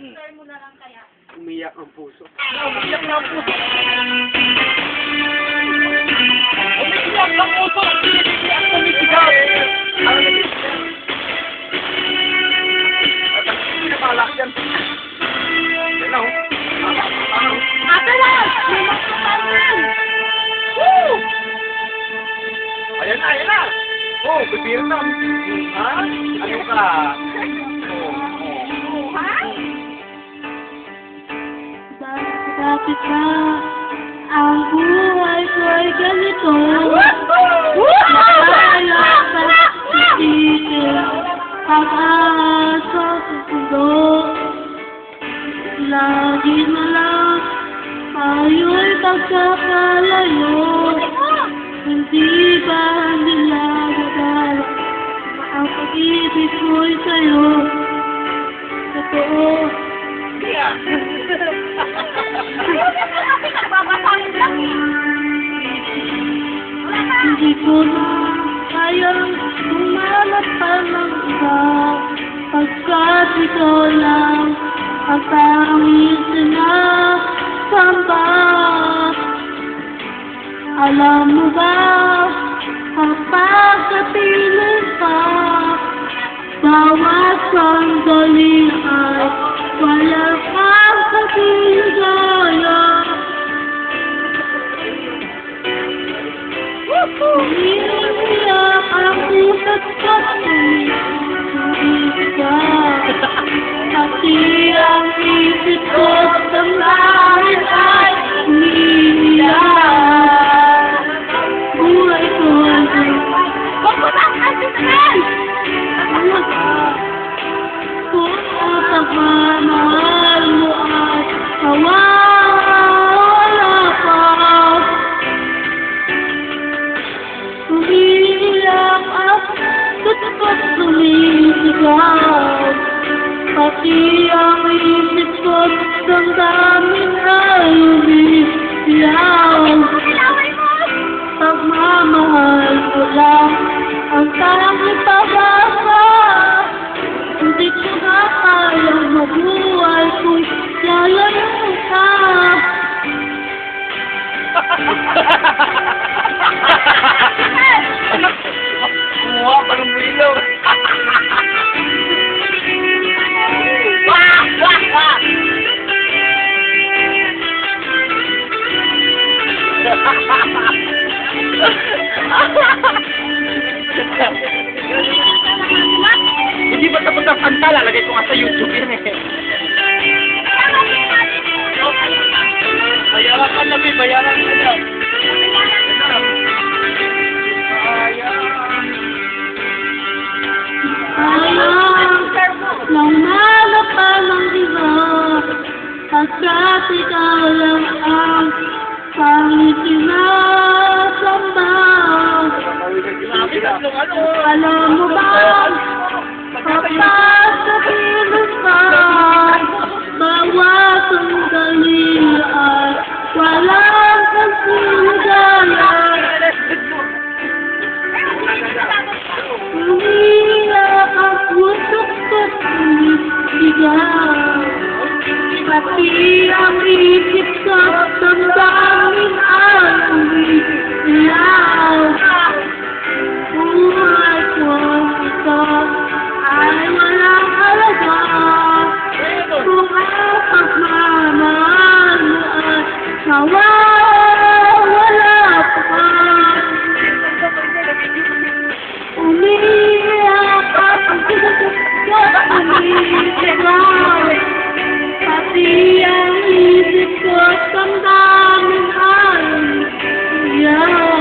Share mo na lang kaya. Umiyak ang puso. Umiyak na ang puso. Umiyak ang puso. Umiyak ang pumisigaw. At ang pinakalak yan. Yan na, Ate lang! May magpapalan! Woo! Ayan na, ayan na. Oh, bibiro na. Ha? Ano ka? Ha? Bakit ba ang buhay ko ay ganito? Malaya sa isip, pag-asa sa puso. Lagi na lang tayo'y pagkakalayo. Hindi ba nila nagala ang pag-ibig ko'y sa'yo? Totoo. Hindi ko na kayang humanap pa ng iba, pagkat ikaw lang ang tanging sinasamba. Alam mo ba, kapag kapiling pa, bawat sandali ay wala kang kapiligaya. Umiiyak ang puso't tumitig ka, pati ang isip ko't damdamin ay umiiyak. Buhay ko ay Huwag mo lang kasi naman! kung ang pagmamahal mo ay nawawala pa. Umiiyak at tutok sumisigaw, pati ang isip ko't damdamin ay umiiyak. Pagmamahal ko lang ang tanging pag-asa. Hindi ko na kayang mabuhay kung lalayo ka. Kumuha pa ng buwilaw. Wah! Wah! Wah! Hindi ba tapos ang kanta? Lalagay ko nga sa YouTube yan eh. Bayaran ka na, bayaran ka na. Nang malap pa ng iba, pagkat ikaw lang ang pangit sinasamba. Alam mo ba, kapag sa pilos ka, bawat sandali ay walang kasiligaya. Umiiyak ang puso't tumitigaw, pati ang isip ko damdamin ay umiiyak. Buhay ko ito ay walang halaga, kung ang pagmamahal mo ay nawawala pa. Umiiyak at tumitigaw, pati ang isip ko damdamin ay umiiyak.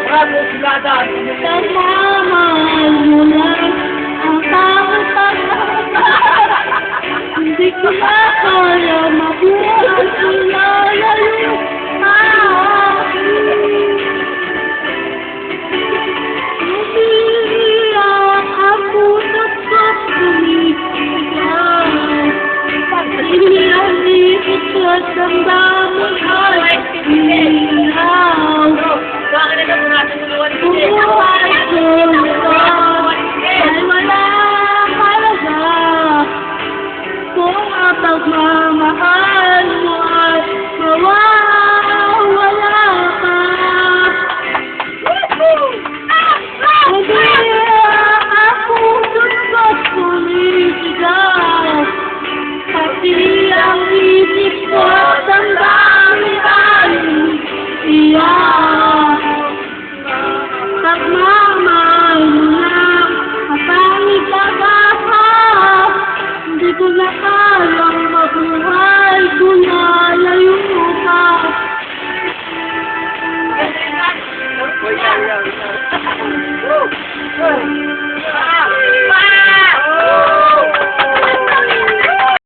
Bravo, Silada! Pagmamahal mo lang ang tanging pag-asa. Hindi ko na kaya mabuhay kung lalayo ka. Umiiyak ang puso't tumitigaw, pati ang isip ko't damdamin ay umiiyak. Buhay ko ito ay walang halaga, kung pagmamahal mo ay mawawala.